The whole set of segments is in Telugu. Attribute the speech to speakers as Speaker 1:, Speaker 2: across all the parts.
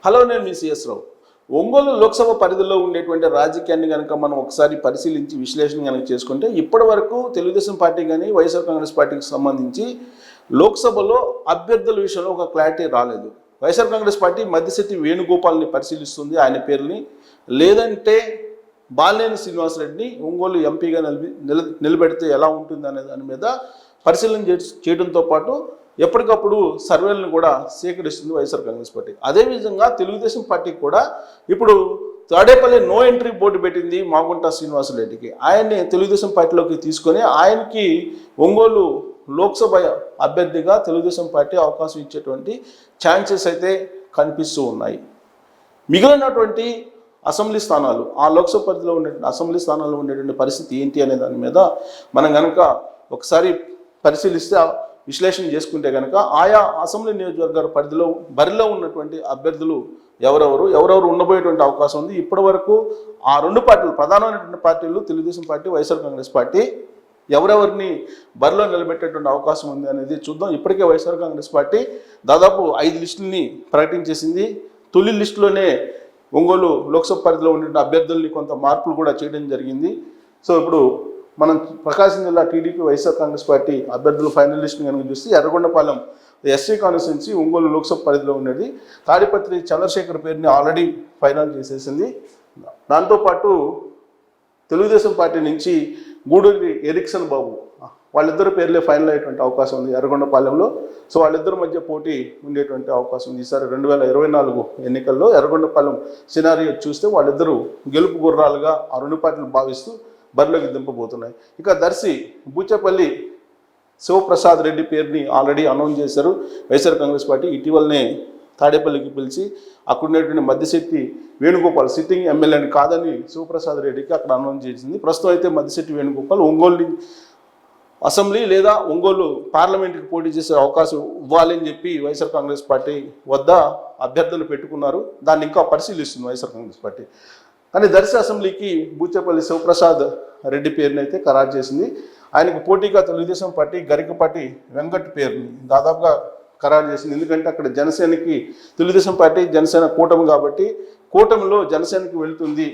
Speaker 1: హలో, నేను మీ సిఎస్ రావు. ఒంగోలు లోక్సభ పరిధిలో ఉండేటువంటి రాజకీయాన్ని కనుక మనం ఒకసారి పరిశీలించి విశ్లేషణ కనుక చేసుకుంటే ఇప్పటి వరకు తెలుగుదేశం పార్టీ కానీ వైఎస్ఆర్ కాంగ్రెస్ పార్టీకి సంబంధించి లోక్సభలో అభ్యర్థుల విషయంలో ఒక క్లారిటీ రాలేదు. వైఎస్ఆర్ కాంగ్రెస్ పార్టీ మద్దిశెట్టి వేణుగోపాల్ని పరిశీలిస్తుంది, ఆయన పేరుని. లేదంటే బాలినేని శ్రీనివాసరెడ్డిని ఒంగోలు ఎంపీగా నిలబెడితే ఎలా ఉంటుంది అనే దాని మీద పరిశీలన చేయడంతో పాటు ఎప్పటికప్పుడు సర్వేలను కూడా సేకరిస్తుంది వైఎస్ఆర్ కాంగ్రెస్ పార్టీ. అదేవిధంగా తెలుగుదేశం పార్టీ కూడా ఇప్పుడు తాడేపల్లి నో ఎంట్రీ బోర్డు పెట్టింది మాగుంట శ్రీనివాసరెడ్డికి. ఆయన్ని తెలుగుదేశం పార్టీలోకి తీసుకొని ఆయనకి ఒంగోలు లోక్సభ అభ్యర్థిగా తెలుగుదేశం పార్టీ అవకాశం ఇచ్చేటువంటి ఛాన్సెస్ అయితే కనిపిస్తూ ఉన్నాయి. మిగిలినటువంటి అసెంబ్లీ స్థానాలు, ఆ లోక్సభ పరిధిలో ఉండేటువంటి అసెంబ్లీ స్థానాల్లో ఉండేటువంటి పరిస్థితి ఏంటి అనే దాని మీద మనం కనుక ఒకసారి పరిశీలిస్తే విశ్లేషణ చేసుకుంటే కనుక ఆయా అసెంబ్లీ నియోజకవర్గాల బరిలో ఉన్నటువంటి అభ్యర్థులు ఎవరెవరు ఉండబోయేటువంటి అవకాశం ఉంది. ఇప్పటి వరకు ఆ రెండు పార్టీలు, ప్రధానమైనటువంటి పార్టీలు తెలుగుదేశం పార్టీ, వైఎస్ఆర్ కాంగ్రెస్ పార్టీ, ఎవరెవరిని బరిలో నిలబెట్టేటువంటి అవకాశం ఉంది అనేది చూద్దాం. ఇప్పటికే వైఎస్ఆర్ కాంగ్రెస్ పార్టీ దాదాపు 5 లిస్టులని ప్రకటించేసింది. తొలి లిస్టులోనే ఒంగోలు లోక్సభ పరిధిలో ఉండే అభ్యర్థుల్ని కొంత మార్పులు కూడా చేయడం జరిగింది. సో ఇప్పుడు మనం ప్రకాశం జిల్లా టీడీపీ వైఎస్ఆర్ కాంగ్రెస్ పార్టీ అభ్యర్థులు ఫైనల్ లిస్టుని కనుక చూస్తే ఎర్రగొండపాలెం ఎస్సీ కాన్స్టిట్యున్సీ ఒంగోలు లోక్సభ పరిధిలో ఉండేది. తాడిపత్రి చంద్రశేఖర్ పేరుని ఆల్రెడీ ఫైనల్ చేసేసింది. దాంతోపాటు తెలుగుదేశం పార్టీ నుంచి గూడూరి ఎరిక్సన్ బాబు, వాళ్ళిద్దరు పేర్లే ఫైనల్ అయ్యేటువంటి అవకాశం ఉంది ఎర్రగొండపాలెంలో. సో వాళ్ళిద్దరి మధ్య పోటీ ఉండేటువంటి అవకాశం ఉంది. ఈసారి 2024 ఎన్నికల్లో ఎర్రగొండపాలెం సినారియో చూస్తే వాళ్ళిద్దరూ గెలుపు గుర్రాలుగా ఆ రెండు పార్టీలు భావిస్తూ బరిలోకి దింపబోతున్నాయి. ఇక దర్శి బూచేపల్లి శివప్రసాద్ రెడ్డి పేరుని ఆల్రెడీ అనౌన్స్ చేశారు వైఎస్ఆర్ కాంగ్రెస్ పార్టీ. ఇటీవలనే తాడేపల్లికి పిలిచి అక్కడ ఉండేటువంటి మద్దిశెట్టి వేణుగోపాల్ సిట్టింగ్ ఎమ్మెల్యేని కాదని శివప్రసాద్ రెడ్డికి అక్కడ అనౌన్స్ చేసింది. ప్రస్తుతం అయితే మద్దిశెట్టి వేణుగోపాల్ ఒంగోలు అసెంబ్లీ లేదా ఒంగోలు పార్లమెంట్కి పోటీ చేసే అవకాశం ఇవ్వాలని చెప్పి వైఎస్ఆర్ కాంగ్రెస్ పార్టీ వద్ద అభ్యర్థులు పెట్టుకున్నారు. దాన్ని ఇంకా పరిశీలిస్తుంది వైఎస్ఆర్ కాంగ్రెస్ పార్టీ. కానీ దర్శి అసెంబ్లీకి బూచేపల్లి శివప్రసాద్ రెడ్డి పేరుని అయితే ఖరారు చేసింది. ఆయనకు పోటీగా తెలుగుదేశం పార్టీ గరికపాటి వెంకట్ పేరుని దాదాపుగా ఖరారు చేసింది. ఎందుకంటే అక్కడ జనసేనకి తెలుగుదేశం పార్టీ జనసేన కూటమి కాబట్టి కూటమిలో జనసేనకి వెళ్తుంది.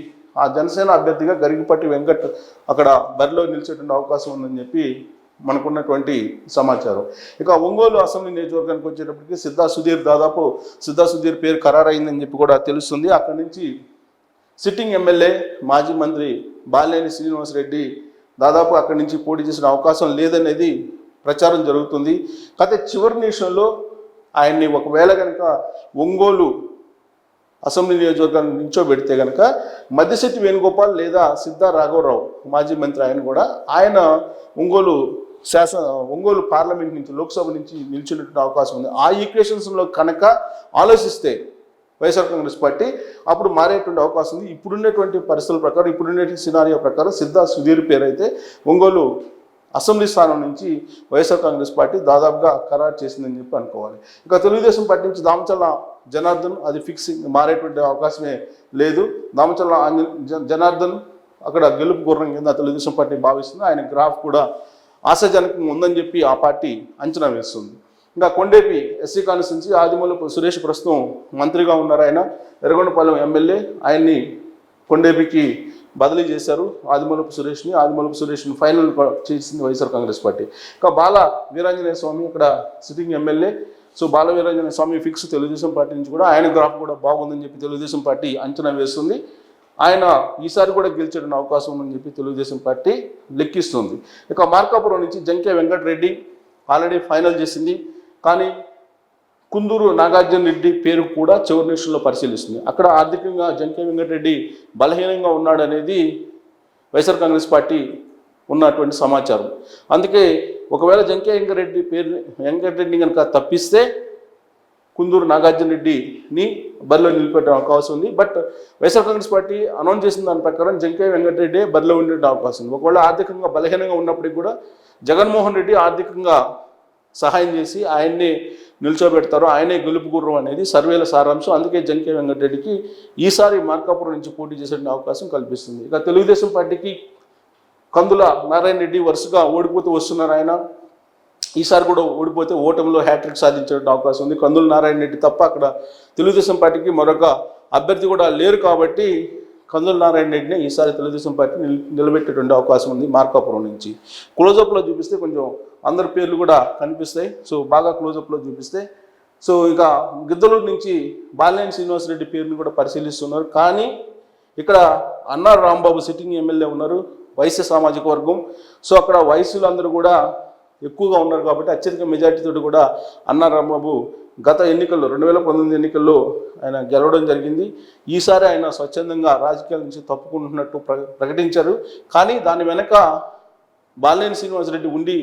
Speaker 1: ఆ జనసేన అభ్యర్థిగా గరికపాటి వెంకట్ అక్కడ బరిలో నిలిచేటువంటి అవకాశం ఉందని చెప్పి మనకున్నటువంటి సమాచారం. ఇక ఒంగోలు అసెంబ్లీ నియోజకవర్గానికి వచ్చేటప్పటికి సిద్ధా సుధీర్ పేరు ఖరారైందని చెప్పి కూడా తెలుస్తుంది. అక్కడి నుంచి సిట్టింగ్ ఎమ్మెల్యే మాజీ మంత్రి బాలినేని శ్రీనివాసరెడ్డి దాదాపు అక్కడి నుంచి పోటీ చేసిన అవకాశం లేదనేది ప్రచారం జరుగుతుంది. కాకపోతే చివరి నిమిషంలో ఆయన్ని ఒకవేళ కనుక ఒంగోలు అసెంబ్లీ నియోజకవర్గాన్ని నించోబెడితే కనుక మద్దిశెట్టి వేణుగోపాల్ లేదా సిద్ధా రాఘవరావు మాజీ మంత్రి ఆయన ఒంగోలు పార్లమెంట్ నుంచి లోక్సభ నుంచి నిలిచినటువంటి అవకాశం ఉంది. ఆ ఈక్వేషన్స్లో కనుక ఆలోచిస్తే వైఎస్ఆర్ కాంగ్రెస్ పార్టీ అప్పుడు మారేటువంటి అవకాశం ఉంది. ఇప్పుడున్నటువంటి పరిస్థితుల ప్రకారం, ఇప్పుడున్నటువంటి సినారియో ప్రకారం సిద్ధా సుధీర్ పేరు అయితే ఒంగోలు అసెంబ్లీ స్థానం నుంచి వైఎస్ఆర్ కాంగ్రెస్ పార్టీ దాదాపుగా ఖరారు చేసిందని చెప్పి అనుకోవాలి. ఇక తెలుగుదేశం పార్టీ నుంచి దామచల్ల జనార్దన్, అది ఫిక్సింగ్, మారేటువంటి అవకాశమే లేదు. దామచల్ల జనార్దన్ అక్కడ గెలుపు గుర్రం కింద తెలుగుదేశం పార్టీ భావిస్తుంది. ఆయన గ్రాఫ్ కూడా ఆశాజనకంగా ఉందని చెప్పి ఆ పార్టీ అంచనా వేస్తుంది. ఇంకా కొండేపి ఎస్సీ కాన్స్టిట్యున్సీ ఆదిమూలపు సురేష్ ప్రస్తుతం మంత్రిగా ఉన్నారు. ఆయన ఎర్రగొండపాలెం ఎమ్మెల్యే, ఆయన్ని కొండేపికి బదిలీ చేశారు ఆదిమూలపు సురేష్ని ఫైనల్ చేసింది వైఎస్ఆర్ కాంగ్రెస్ పార్టీ. ఇంకా బాల వీరాంజనేయ స్వామి ఇక్కడ సిట్టింగ్ ఎమ్మెల్యే. సో బాల వీరాంజనేయ స్వామి ఫిక్స్ తెలుగుదేశం పార్టీ నుంచి కూడా, ఆయన గ్రాఫ్ కూడా బాగుందని చెప్పి తెలుగుదేశం పార్టీ అంచనా వేస్తుంది. ఆయన ఈసారి కూడా గెలిచేటువంటి అవకాశం ఉందని చెప్పి తెలుగుదేశం పార్టీ లెక్కిస్తుంది. ఇక మార్కాపురం నుంచి జంకే వెంకటరెడ్డి ఆల్రెడీ ఫైనల్ చేసింది. కానీ కుందూరు నాగార్జున రెడ్డి పేరు కూడా చివరి నిమిషంలో పరిశీలిస్తుంది. అక్కడ ఆర్థికంగా జంకే వెంకటరెడ్డి బలహీనంగా ఉన్నాడనేది వైఎస్ఆర్ కాంగ్రెస్ పార్టీ ఉన్నటువంటి సమాచారం. అందుకే ఒకవేళ జంకే వెంకటరెడ్డి కనుక తప్పిస్తే కుందూరు నాగార్జున రెడ్డిని బరిలో నిలిపెట్టే అవకాశం ఉంది. But YSR Congress party announce చేసిన దాని ప్రకారం జంకే వెంకటరెడ్డి బరిలో ఉండే అవకాశం ఉంది. ఒకవేళ ఆర్థికంగా బలహీనంగా ఉన్నప్పటికీ కూడా జగన్మోహన్ రెడ్డి ఆర్థికంగా సహాయం చేసి ఆయన్ని నిల్చోబెడతారు, ఆయనే గెలుపు గుర్రం అనేది సర్వేల సారాంశం. అందుకే జంకే వెంకటరెడ్డికి ఈసారి మార్కాపురం నుంచి పోటీ చేసే అవకాశం కల్పిస్తుంది. ఇక తెలుగుదేశం పార్టీకి కందుల నారాయణ రెడ్డి వరుసగా ఓడిపోతూ వస్తున్నారు. ఈసారి కూడా ఓడిపోతే ఓటమిలో హ్యాట్రిక్ సాధించే అవకాశం ఉంది. కందుల నారాయణ రెడ్డి తప్ప అక్కడ తెలుగుదేశం పార్టీకి మరొక అభ్యర్థి కూడా లేరు కాబట్టి కందుల నారాయణ రెడ్డిని ఈసారి తెలుగుదేశం పార్టీ నిలబెట్టేటువంటి అవకాశం ఉంది మార్కాపురం నుంచి. క్లోజప్లో చూపిస్తే కొంచెం అందరి పేర్లు కూడా కనిపిస్తాయి. సో బాగా క్లోజప్లో చూపిస్తే సో ఇక గిద్దలూరు నుంచి బాలినేని శ్రీనివాసరెడ్డి పేరుని కూడా పరిశీలిస్తున్నారు. కానీ ఇక్కడ అన్నార్ రాంబాబు సిట్టింగ్ ఎమ్మెల్యే ఉన్నారు, వైశ్య సామాజిక వర్గం. సో అక్కడ వయసులు అందరూ కూడా ఎక్కువగా ఉన్నారు కాబట్టి అత్యధిక మెజార్టీతో కూడా అన్నార్ రాంబాబు గత ఎన్నికల్లో 2019 ఎన్నికల్లో ఆయన గెలవడం జరిగింది. ఈసారి ఆయన స్వచ్ఛందంగా రాజకీయాల నుంచి తప్పుకుంటున్నట్టు ప్రకటించారు. కానీ దాని వెనక బాలినేని శ్రీనివాసరెడ్డి ఉండి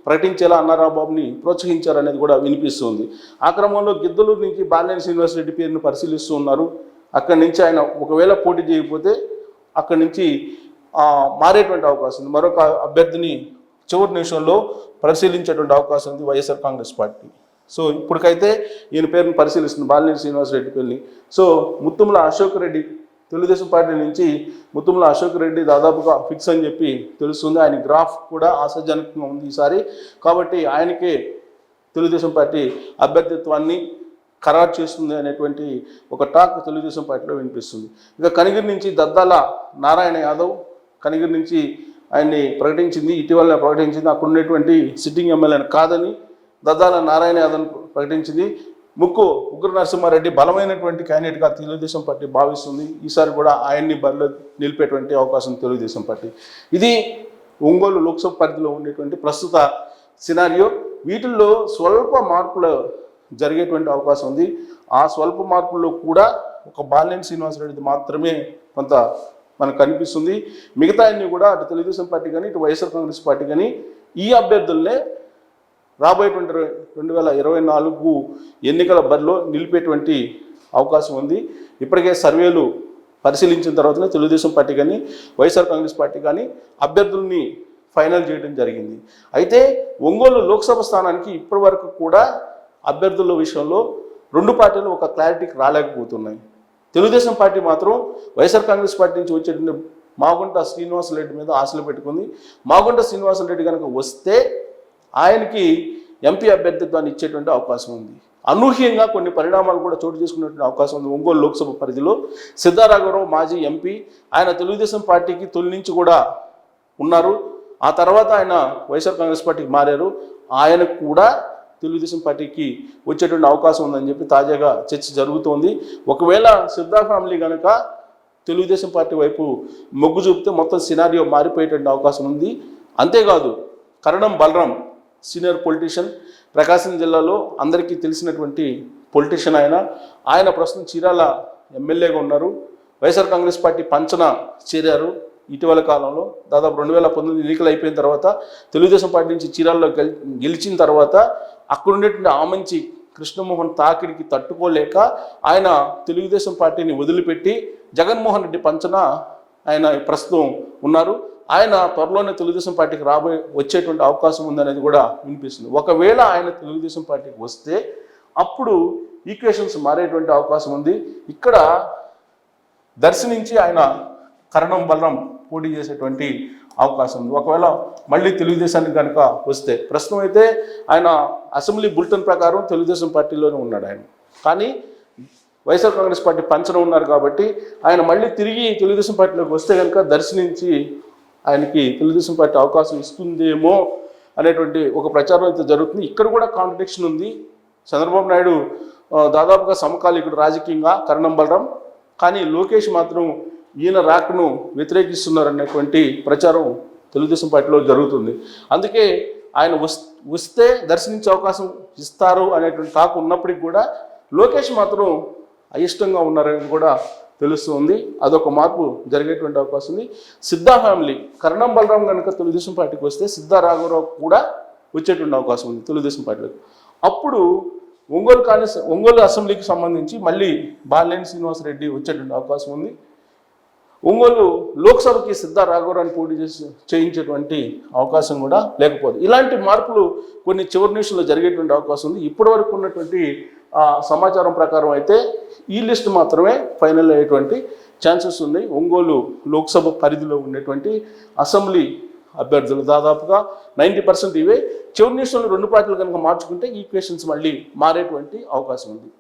Speaker 1: ప్రకటించేలా అన్నారాబాబుని ప్రోత్సహించారు అనేది కూడా వినిపిస్తుంది. ఆ క్రమంలో గిద్దలూరు నుంచి బాలినేని శ్రీనివాసరెడ్డి పేరును పరిశీలిస్తూ ఉన్నారు. అక్కడి నుంచి ఆయన ఒకవేళ పోటీ చేయకపోతే అక్కడి నుంచి మారేటువంటి అవకాశం ఉంది. మరొక అభ్యర్థిని చివరి నిమిషంలో పరిశీలించేటువంటి అవకాశం ఉంది వైఎస్ఆర్ కాంగ్రెస్ పార్టీ. సో ఇప్పటికైతే ఈయన పేరును పరిశీలిస్తుంది, బాలినేని శ్రీనివాసరెడ్డి పేరుని. సో ముత్తుముల అశోక్ రెడ్డి తెలుగుదేశం పార్టీ నుంచి ముత్తుముల అశోక్ రెడ్డి దాదాపుగా ఫిక్స్ అని చెప్పి తెలుస్తుంది. ఆయన గ్రాఫ్ కూడా ఆశాజనకంగా ఉంది ఈసారి. కాబట్టి ఆయనకే తెలుగుదేశం పార్టీ అభ్యర్థిత్వాన్ని ఖరారు చేస్తుంది అనేటువంటి ఒక టాక్ తెలుగుదేశం పార్టీలో వినిపిస్తుంది. ఇక కనిగిరి నుంచి దద్దాల నారాయణ యాదవ్ కనిగిరి నుంచి ఆయన్ని ప్రకటించింది, ఇటీవల ప్రకటించింది. అక్కడ ఉన్నటువంటి సిట్టింగ్ ఎమ్మెల్యేని కాదని దద్దాల నారాయణ యాదవ్ ప్రకటించింది. ముక్కు ఉగ్ర నరసింహారెడ్డి బలమైనటువంటి క్యాండిడేట్గా తెలుగుదేశం పార్టీ భావిస్తుంది. ఈసారి కూడా ఆయన్ని బరిలో నిలిపేటువంటి అవకాశం తెలుగుదేశం పార్టీ. ఇది ఒంగోలు లోక్సభ పరిధిలో ఉండేటువంటి ప్రస్తుత సినారియో. వీటిల్లో స్వల్ప మార్పులు జరిగేటువంటి అవకాశం ఉంది. ఆ స్వల్ప మార్పుల్లో కూడా ఒక బాలినేని శ్రీనివాసరెడ్డి మాత్రమే కొంత మనకు కనిపిస్తుంది. మిగతా అన్ని కూడా అటు తెలుగుదేశం పార్టీ కానీ ఇటు వైఎస్ఆర్ కాంగ్రెస్ పార్టీ కానీ ఈ అభ్యర్థులనే రాబోయేటువంటి 2024 ఎన్నికల బరిలో నిలిపేటువంటి అవకాశం ఉంది. ఇప్పటికే సర్వేలు పరిశీలించిన తర్వాతనే తెలుగుదేశం పార్టీ కానీ వైఎస్ఆర్ కాంగ్రెస్ పార్టీ కానీ అభ్యర్థుల్ని ఫైనల్ చేయడం జరిగింది. అయితే ఒంగోలు లోక్సభ స్థానానికి ఇప్పటి వరకు కూడా అభ్యర్థుల విషయంలో రెండు పార్టీలు ఒక క్లారిటీకి రాలేకపోతున్నాయి. తెలుగుదేశం పార్టీ మాత్రం వైఎస్ఆర్ కాంగ్రెస్ పార్టీ నుంచి వచ్చేటువంటి మాగుంట శ్రీనివాసరెడ్డి మీద ఆశలు పెట్టుకుంది. మాగుంట శ్రీనివాసరెడ్డి కనుక వస్తే ఆయనకి ఎంపీ అభ్యర్థిత్వాన్ని ఇచ్చేటువంటి అవకాశం ఉంది. అనూహ్యంగా కొన్ని పరిణామాలు కూడా చోటు చేసుకునేటువంటి అవకాశం ఉంది. ఒంగోలు లోక్సభ పరిధిలో సిద్ధారాఘవరావు మాజీ ఎంపీ, ఆయన తెలుగుదేశం పార్టీకి తొలి నుంచి కూడా ఉన్నారు. ఆ తర్వాత ఆయన వైఎస్ఆర్ కాంగ్రెస్ పార్టీకి మారారు. ఆయనకు కూడా తెలుగుదేశం పార్టీకి వచ్చేటువంటి అవకాశం ఉందని చెప్పి తాజాగా చర్చ జరుగుతోంది. ఒకవేళ సిద్ధా ఫ్యామిలీ కనుక తెలుగుదేశం పార్టీ వైపు మొగ్గు చూపితే మొత్తం సినారియో మారిపోయేటువంటి అవకాశం ఉంది. అంతేకాదు కరణం బలరాం సీనియర్ పొలిటీషియన్, ప్రకాశం జిల్లాలో అందరికీ తెలిసినటువంటి పొలిటీషియన్ ఆయన ప్రస్తుతం చీరాల ఎమ్మెల్యేగా ఉన్నారు. వైఎస్ఆర్ కాంగ్రెస్ పార్టీ పంచన చేరారు. ఇటీవల కాలంలో దాదాపు 2019 ఎన్నికలు అయిపోయిన తర్వాత తెలుగుదేశం పార్టీ నుంచి చీరాల్లో గెలిచిన తర్వాత అక్కడ ఉండేటువంటి ఆమంచి కృష్ణమోహన్ తాకిడికి తట్టుకోలేక ఆయన తెలుగుదేశం పార్టీని వదిలిపెట్టి జగన్మోహన్ రెడ్డి పంచన ఆయన ప్రస్తుతం ఉన్నారు. ఆయన త్వరలోనే తెలుగుదేశం పార్టీకి వచ్చేటువంటి అవకాశం ఉందనేది కూడా వినిపిస్తుంది. ఒకవేళ ఆయన తెలుగుదేశం పార్టీకి వస్తే అప్పుడు ఈక్వేషన్స్ మారేటువంటి అవకాశం ఉంది. ఇక్కడ దర్శి నుంచి ఆయన కరణం బలరాం పోటీ చేసేటువంటి అవకాశం ఉంది. ఒకవేళ మళ్ళీ తెలుగుదేశానికి కనుక వస్తే, ప్రస్తుతం అయితే ఆయన అసెంబ్లీ బులెటిన్ ప్రకారం తెలుగుదేశం పార్టీలోనే ఉన్నాడు ఆయన. కానీ వైఎస్ఆర్ కాంగ్రెస్ పార్టీ పంచన ఉన్నారు కాబట్టి ఆయన మళ్ళీ తిరిగి తెలుగుదేశం పార్టీలోకి వస్తే కనుక దర్శి నుంచి ఆయనకి తెలుగుదేశం పార్టీ అవకాశం ఇస్తుందేమో అనేటువంటి ఒక ప్రచారం అయితే జరుగుతుంది. ఇక్కడ కూడా కాంట్రడిక్షన్ ఉంది. చంద్రబాబు నాయుడు దాదాపుగా సమకాలీకుడు రాజకీయంగా కరణం బలరాం, కానీ లోకేష్ మాత్రం ఈయన రాకను వ్యతిరేకిస్తున్నారనేటువంటి ప్రచారం తెలుగుదేశం పార్టీలో జరుగుతుంది. అందుకే ఆయన వస్తే దర్శించే అవకాశం ఇస్తారు అనేటువంటి టాక్ ఉన్నప్పటికీ కూడా లోకేష్ మాత్రం అయిష్టంగా ఉన్నారని కూడా తెలుస్తుంది. అదొక మార్పు జరిగేటువంటి అవకాశం ఉంది. సిద్ధా ఫ్యామిలీ కరణం బలరాం కనుక తెలుగుదేశం పార్టీకి వస్తే సిద్ధా రాఘవరావు కూడా వచ్చేటువంటి అవకాశం ఉంది తెలుగుదేశం పార్టీలో. అప్పుడు ఒంగోలు అసెంబ్లీకి సంబంధించి మళ్ళీ బాలినేని శ్రీనివాసరెడ్డి వచ్చేటువంటి అవకాశం ఉంది. ఒంగోలు లోక్సభకి సిద్ధా రాఘవరావుని పోటీ చేయించేటువంటి అవకాశం కూడా లేకపోదు. ఇలాంటి మార్పులు కొన్ని చివరి నిమిషంలో జరిగేటువంటి అవకాశం ఉంది. ఇప్పటి వరకు ఉన్నటువంటి సమాచారం ప్రకారం అయితే ఈ లిస్ట్ మాత్రమే ఫైనల్ అయ్యేటువంటి ఛాన్సెస్ ఉన్నాయి. ఒంగోలు లోక్సభ పరిధిలో ఉండేటువంటి అసెంబ్లీ అభ్యర్థులు దాదాపుగా 90% ఇవే. చివరి నిమిషంలో 2 పార్టీలు కనుక మార్చుకుంటే ఈక్వేషన్స్ మళ్ళీ మారేటువంటి అవకాశం ఉంది.